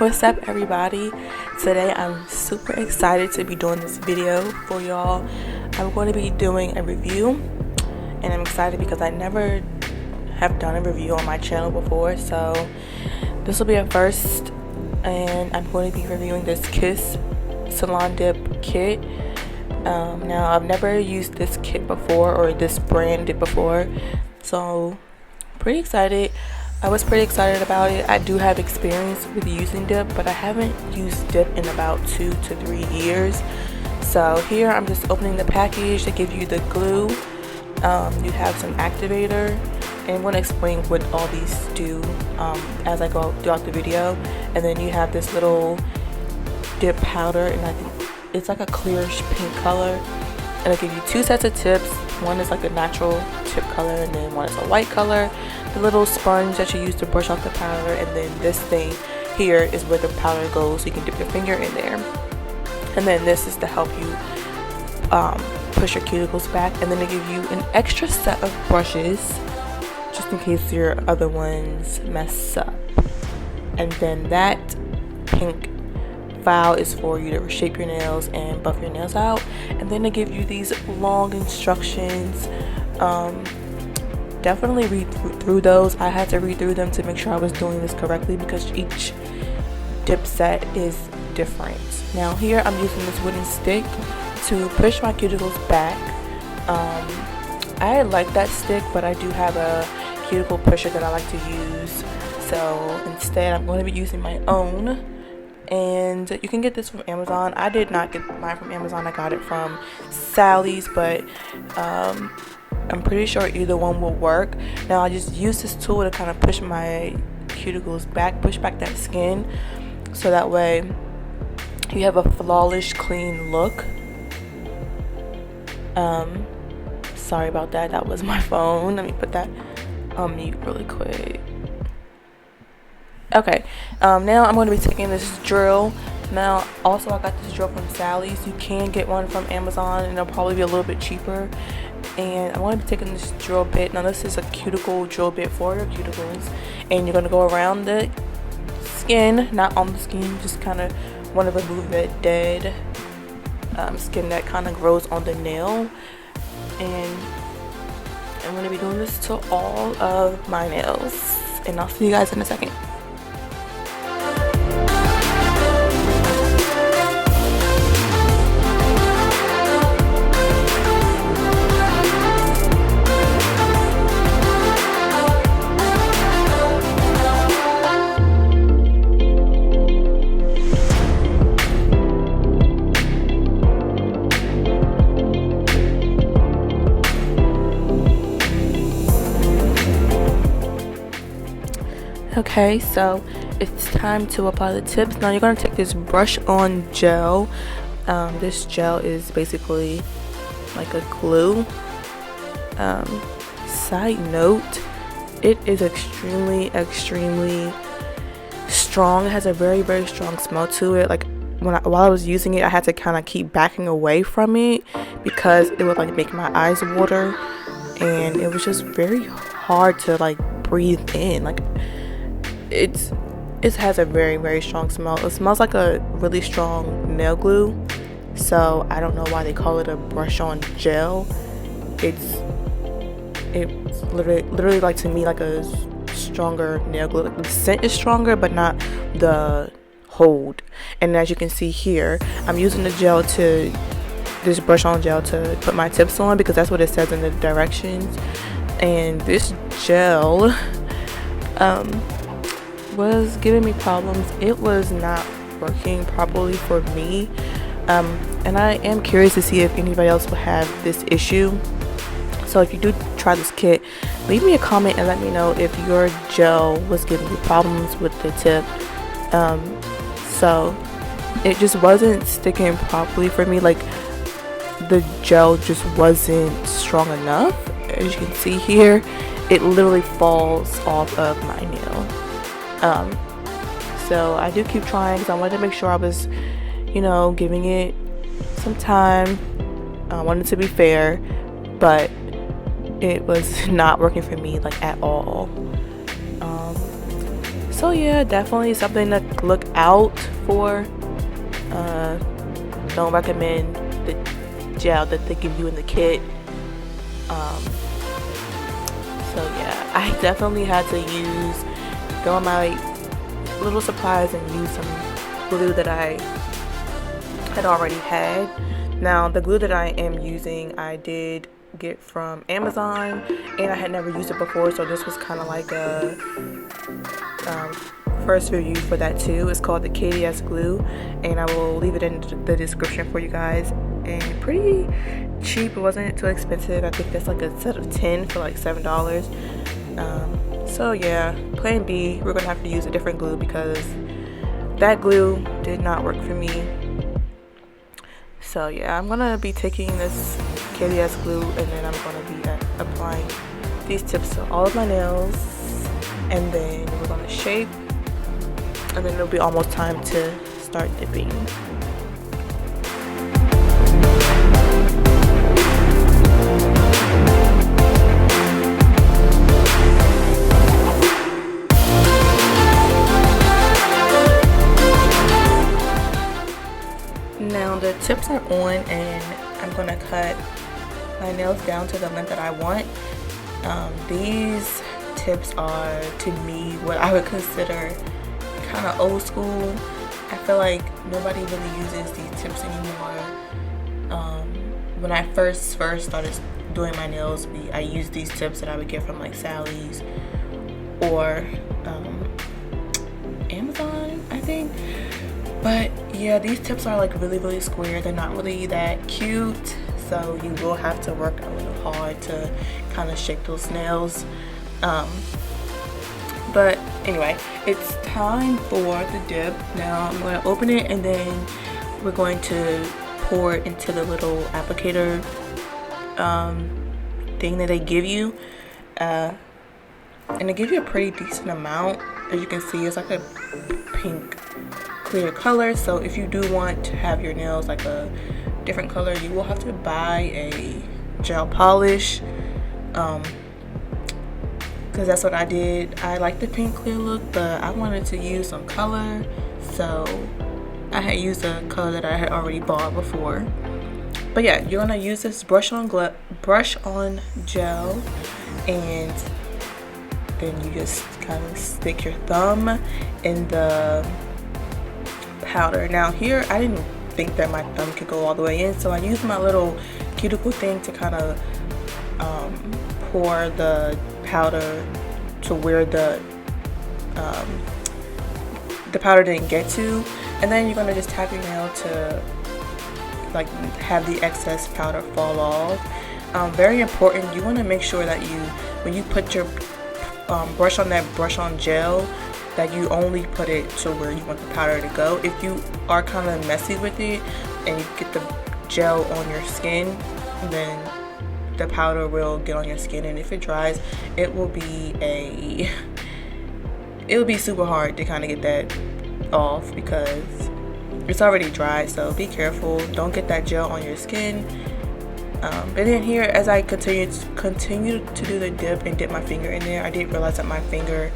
What's up, everybody? Today I'm super excited to be doing this video for y'all. I'm going to be doing a review, and I'm excited because I never have done a review on my channel before, so this will be a first. And I'm going to be reviewing this Kiss Salon Dip kit. Now I've never used this kit before, or this brand dip before, so pretty excited. I was pretty excited about it. I do have experience with using dip, but I haven't used dip in about 2 to 3 years. So here I'm just opening the package to give you the glue. You have some activator, and I'm going to explain what all these do as I go throughout the video. And then you have this little dip powder, and I think it's like a clearish pink color. And I'll give you 2 sets of tips. One is like a natural tip color, and then one is a white color. The little sponge that you use to brush off the powder, and then this thing here is where the powder goes, so you can dip your finger in there. And then this is to help you push your cuticles back. And then they give you an extra set of brushes just in case your other ones mess up. And then that pink file is for you to shape your nails and buff your nails out. And then they give you these long instructions. Definitely read through those. I had to read through them to make sure I was doing this correctly because each dip set is different. Now here I'm using this wooden stick to push my cuticles back. I like that stick, but I do have a cuticle pusher that I like to use, so instead I'm going to be using my own. And you can get this from Amazon. I did not get mine from Amazon. I got it from Sally's, but I'm pretty sure either one will work. Now I just use this tool to kind of push my cuticles back, push back that skin, so that way you have a flawless, clean look. Sorry about that. That was my phone. Let me put that on mute really quick. Okay, now I'm going to be taking this drill. Now, also I got this drill from Sally's. You can get one from Amazon, and it'll probably be a little bit cheaper. And I'm going to be taking this drill bit. Now, this is a cuticle drill bit for your cuticles, and you're going to go around the skin, not on the skin. Just kind of want to remove that dead skin that kind of grows on the nail. And I'm going to be doing this to all of my nails, and I'll see you guys in a second. Okay, so it's time to apply the tips. Now you're going to take this brush on gel. This gel is basically like a glue. Side note, it is extremely strong. It has a very strong smell to it. Like while I was using it, I had to kind of keep backing away from it because it would like make my eyes water, and it was just very hard to like breathe in. Like it has a very strong smell. It smells like a really strong nail glue, so I don't know why they call it a brush on gel. It's literally like, to me, like a stronger nail glue. Like the scent is stronger, but not the hold. And as you can see here, I'm using the gel to this brush on gel to put my tips on, because that's what it says in the directions. And this gel was giving me problems. It was not working properly for me, and I am curious to see if anybody else will have this issue. So if you do try this kit, leave me a comment and let me know if your gel was giving you problems with the tip. So it just wasn't sticking properly for me. Like the gel just wasn't strong enough. As you can see here, it literally falls off of my nail. So I do keep trying because I wanted to make sure I was, giving it some time. I wanted to be fair, but it was not working for me like at all. So yeah, definitely something to look out for. Don't recommend the gel that they give you in the kit. So yeah, I definitely had to go on my little supplies and use some glue that I had already had. Now the glue that I am using, I did get from Amazon, and I had never used it before, so this was kind of like a first review for that too. It's called the KDS glue, and I will leave it in the description for you guys. And pretty cheap, it wasn't too expensive. I think that's like a set of 10 for like $7. So yeah, plan B, we're gonna have to use a different glue because that glue did not work for me. So yeah, I'm gonna be taking this KDS glue, and then I'm gonna be applying these tips to all of my nails, and then we're gonna shape, and then it'll be almost time to start dipping. Now the tips are on, and I'm gonna cut my nails down to the length that I want. These tips are, to me, what I would consider kind of old school. I feel like nobody really uses these tips anymore. When I first started doing my nails, I used these tips that I would get from like Sally's or Amazon, I think. But yeah, these tips are like really square. They're not really that cute, so you will have to work a little hard to kind of shape those nails. But anyway, it's time for the dip. Now I'm going to open it, and then we're going to pour it into the little applicator thing that they give you, and they give you a pretty decent amount. As you can see, it's like a pink clear color, so if you do want to have your nails like a different color, you will have to buy a gel polish, because that's what I did. I like the pink clear look, but I wanted to use some color, so I had used a color that I had already bought before. But yeah, you're gonna use this brush on gel, and then you just kind of stick your thumb in the powder. Now here, I didn't think that my thumb could go all the way in, so I used my little cuticle thing to kind of pour the powder to where the powder didn't get to, and then you're gonna just tap your nail to like have the excess powder fall off. Very important, you want to make sure that when you put your brush on that brush on gel, that you only put it to where you want the powder to go. If you are kind of messy with it and you get the gel on your skin, then the powder will get on your skin, and if it dries, it will be super hard to kind of get that off because it's already dry. So be careful, don't get that gel on your skin. And then here, as I continue to do the dip and dip my finger in there, I didn't realize that my finger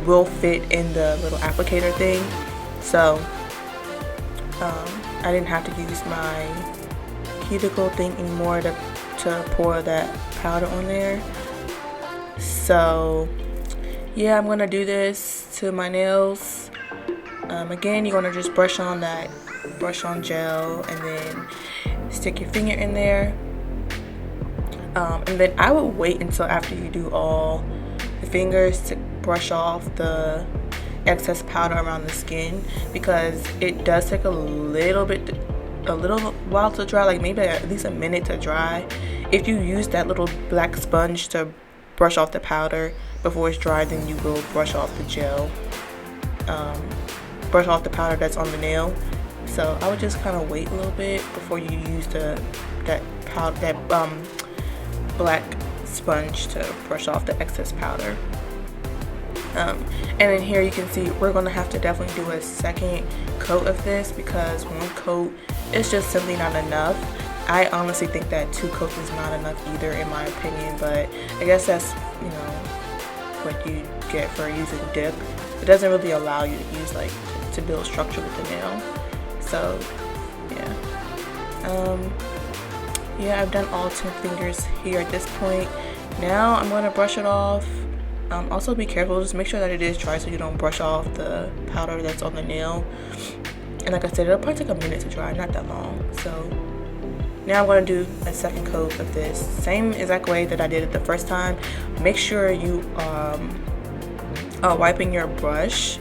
will fit in the little applicator thing, so I didn't have to use my cuticle thing anymore to pour that powder on there. So yeah, I'm gonna do this to my nails. Again, you're gonna just brush on gel, and then stick your finger in there. And then I would wait until after you do all the fingers to brush off the excess powder around the skin, because it does take a little while to dry, like maybe at least a minute to dry. If you use that little black sponge to brush off the powder before it's dry, then you will brush off the gel, brush off the powder that's on the nail. So I would just kind of wait a little bit before you use that black sponge to brush off the excess powder. And then here you can see we're going to have to definitely do a second coat of this, because one coat is just simply not enough. I honestly think that 2 coats is not enough either, in my opinion, but I guess that's, what you get for using dip. it doesn't really allow you to use like to build structure with the nail. So yeah, I've done all 10 fingers here at this point. Now I'm going to brush it off. Also be careful, just make sure that it is dry so you don't brush off the powder that's on the nail. And like I said, it'll probably take a minute to dry, not that long. So now I'm going to do a second coat of this, same exact way that I did it the first time. Make sure you are wiping your brush,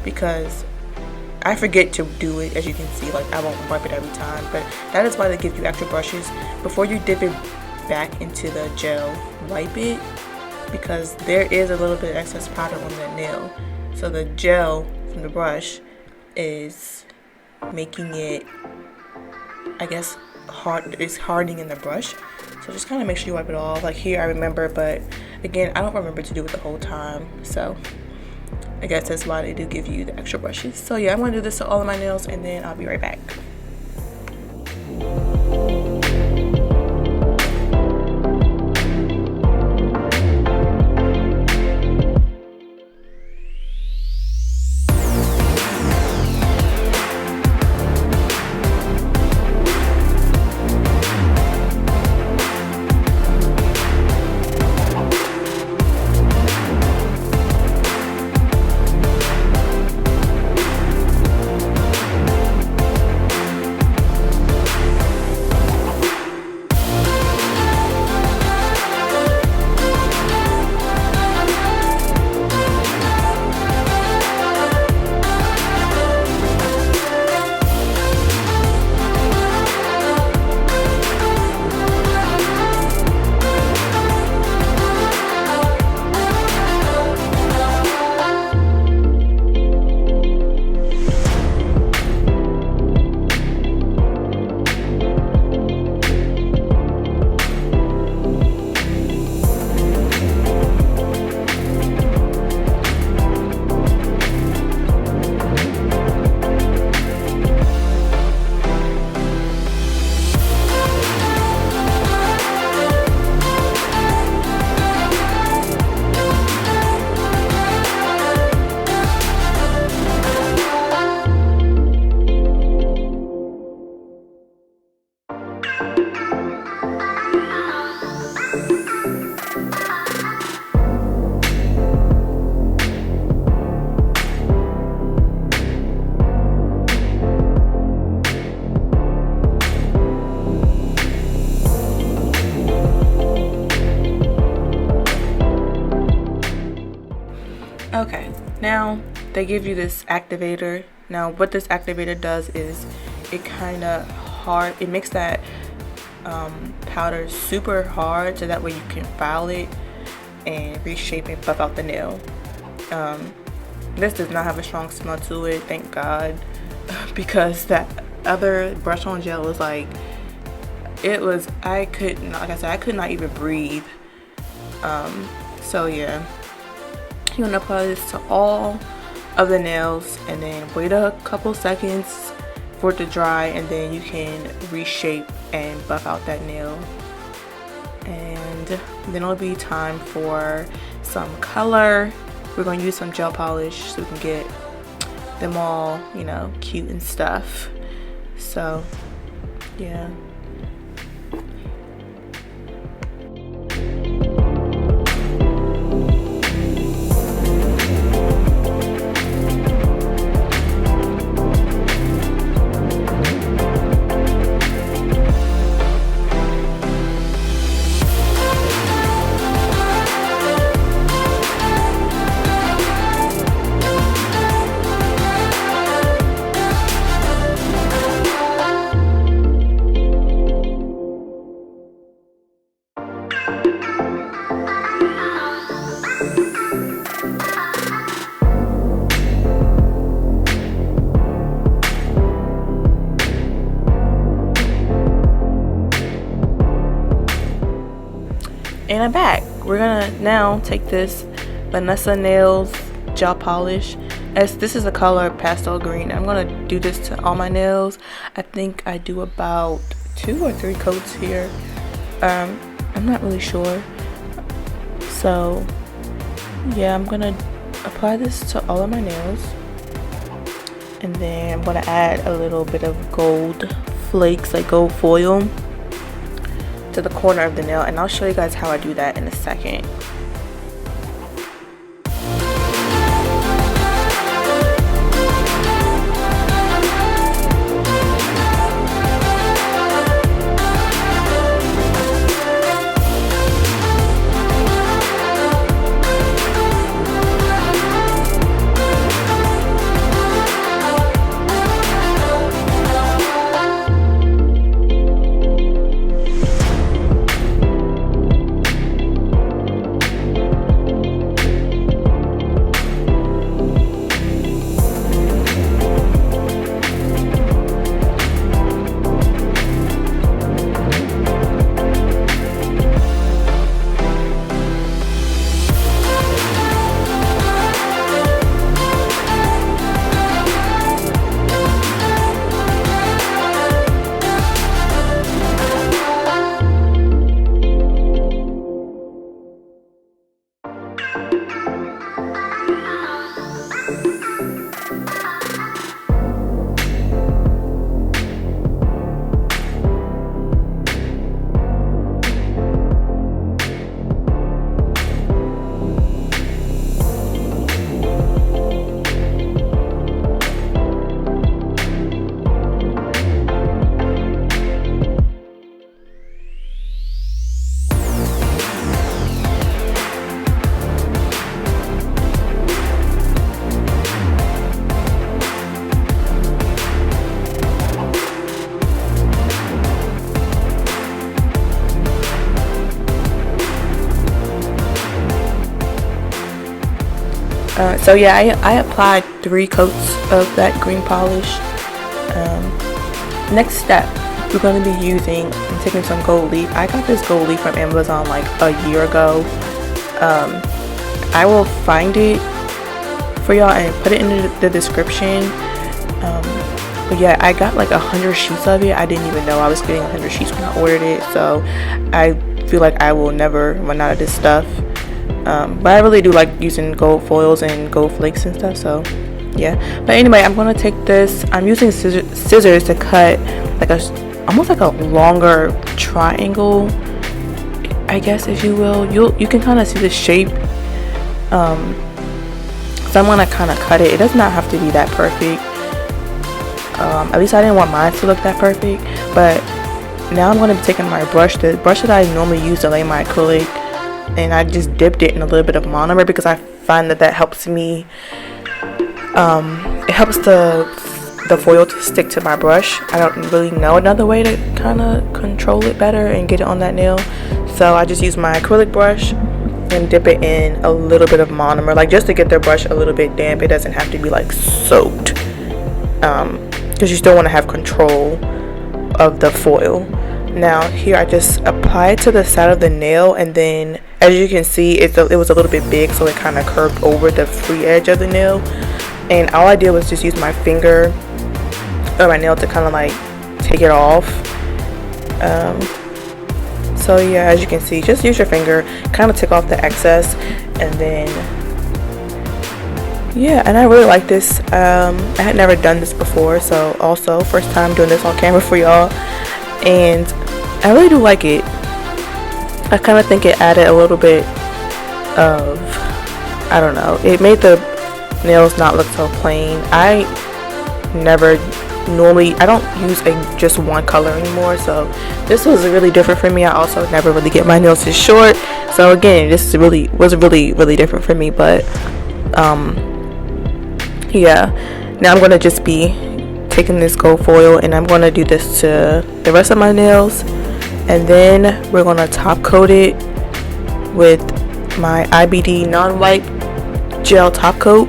because I forget to do it. As you can see, like I won't wipe it every time, but that is why they give you extra brushes. Before you dip it back into the gel, wipe it, because there is a little bit of excess powder on the nail. So the gel from the brush is making it, I guess, it's hardening in the brush. So just kind of make sure you wipe it off. Like here I remember, but again I don't remember to do it the whole time, so I guess that's why they do give you the extra brushes. So yeah, I'm going to do this to all of my nails and then I'll be right back. Okay, now they give you this activator. Now what this activator does is it kind of it makes that powder super hard, so that way you can file it and reshape and buff out the nail. This does not have a strong smell to it, thank God, because that other brush on gel was like, I could not even breathe. So yeah, you're gonna apply this to all of the nails and then wait a couple seconds for it to dry, and then you can reshape and buff out that nail. And then it'll be time for some color. We're going to use some gel polish so we can get them all, you know, cute and stuff. So yeah. And I'm back. We're gonna now take this Vanessa Nails gel polish, as this is a color pastel green. I'm gonna do this to all my nails. I think I do about 2 or 3 coats here. I'm not really sure. So yeah, I'm gonna apply this to all of my nails, and then I'm going to add a little bit of gold flakes, like gold foil, to the corner of the nail, and I'll show you guys how I do that in a second. So yeah, I applied 3 coats of that green polish. Next step, we're going to be I'm taking some gold leaf. I got this gold leaf from Amazon like a year ago. I will find it for y'all and put it in the description. But yeah, I got like 100 sheets of it. I didn't even know I was getting 100 sheets when I ordered it, so I feel like I will never run out of this stuff. But I really do like using gold foils and gold flakes and stuff, so yeah. But anyway, I'm gonna take this. I'm using scissors to cut like almost like a longer triangle, I guess, if you will. You can kind of see the shape. So I'm gonna kind of cut it. It does not have to be that perfect. At least I didn't want mine to look that perfect. But now I'm gonna be taking my brush, the brush that I normally use to lay my acrylic, and I just dipped it in a little bit of monomer because I find that helps me. It helps the foil to stick to my brush. I don't really know another way to kind of control it better and get it on that nail, so I just use my acrylic brush and dip it in a little bit of monomer, like just to get the brush a little bit damp. It doesn't have to be like soaked, because you still want to have control of the foil. Now here I just apply it to the side of the nail, and then as you can see it was a little bit big, so it kind of curved over the free edge of the nail, and all I did was just use my finger or my nail to kind of like take it off. So yeah, as you can see, just use your finger, kind of take off the excess, and then yeah, and I really like this. I had never done this before, so also first time doing this on camera for y'all, and I really do like it. I kind of think it added a little bit of, I don't know, it made the nails not look so plain. I don't use just one color anymore, so this was really different for me. I also never really get my nails this short, so again, this was really different for me. But yeah, now I'm gonna just be taking this gold foil and I'm gonna do this to the rest of my nails, and then we're gonna top coat it with my IBD non-wipe gel top coat.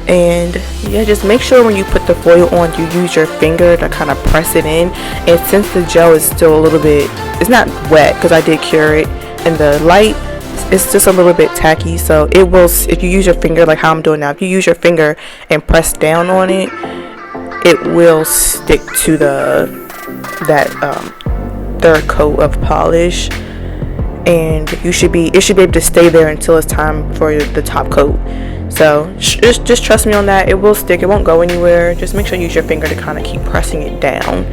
And yeah, just make sure when you put the foil on, you use your finger to kind of press it in. And since the gel is still a little bit, it's not wet because I did cure it, and the light, it's just a little bit tacky, so it will, if you use your finger like how I'm doing now, if you use your finger and press down on it, it will stick to that third coat of polish. and it should be able to stay there until it's time for the top coat. So just trust me on that. It will stick, it won't go anywhere. Just make sure you use your finger to kind of keep pressing it down.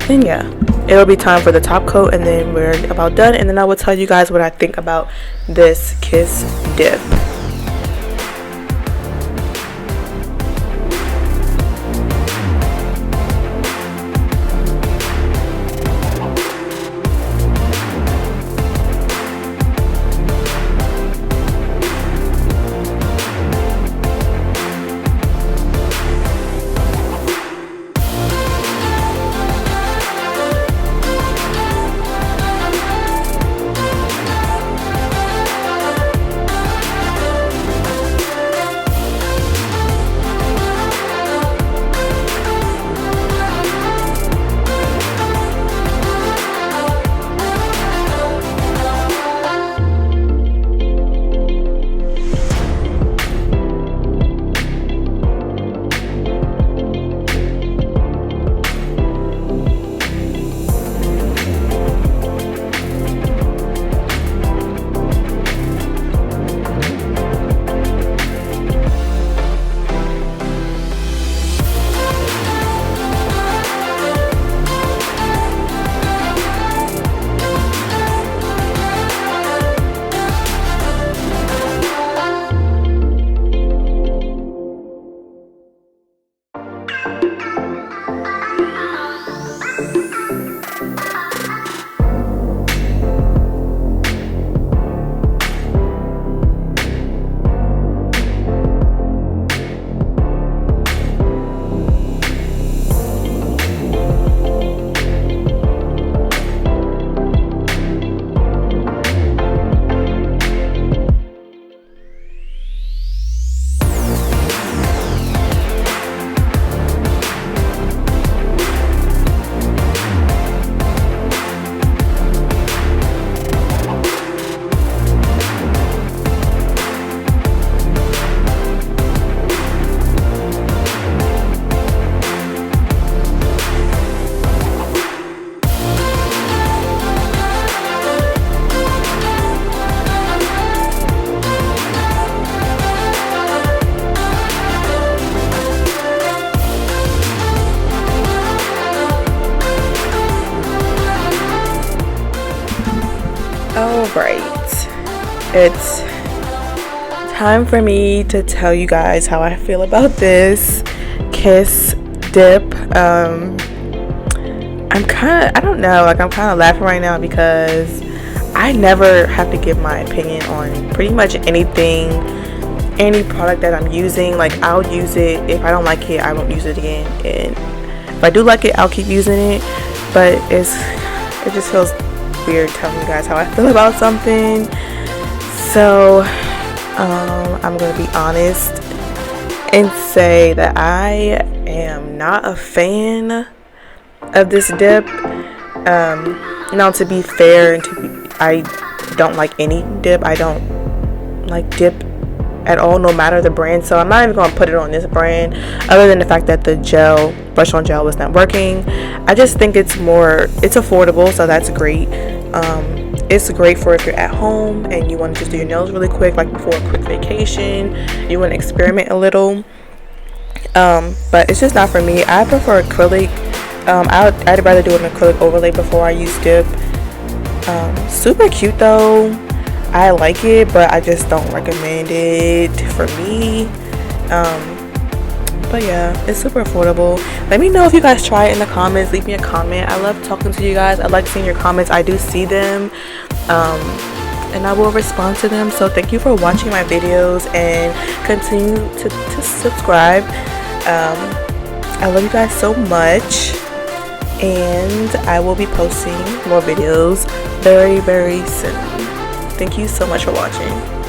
And yeah, it'll be time for the top coat, and then we're about done, and then I will tell you guys what I think about this Kiss dip. Alright, it's time for me to tell you guys how I feel about this Kiss dip. I'm kind of laughing right now because I never have to give my opinion on pretty much anything, any product that I'm using. Like, I'll use it. If I don't like it, I won't use it again, and if I do like it, I'll keep using it. But it just feels weird telling you guys how I feel about something. So I'm gonna be honest and say that I am not a fan of this dip. Now, to be fair, I don't like any dip. I don't like dip at all, no matter the brand. So I'm not even going to put it on this brand, other than the fact that the brush on gel was not working. I just think it's affordable, so that's great. It's great for if you're at home and you want to just do your nails really quick, like before a quick vacation, you want to experiment a little. But it's just not for me. I prefer acrylic. I'd rather do an acrylic overlay before I use dip. Super cute though. I like it, but I just don't recommend it for me. But yeah, it's super affordable. Let me know if you guys try it in the comments. Leave me a comment. I love talking to you guys. I like seeing your comments. I do see them, and I will respond to them. So thank you for watching my videos, and continue to subscribe. I love you guys so much, and I will be posting more videos very, very soon. Thank you so much for watching.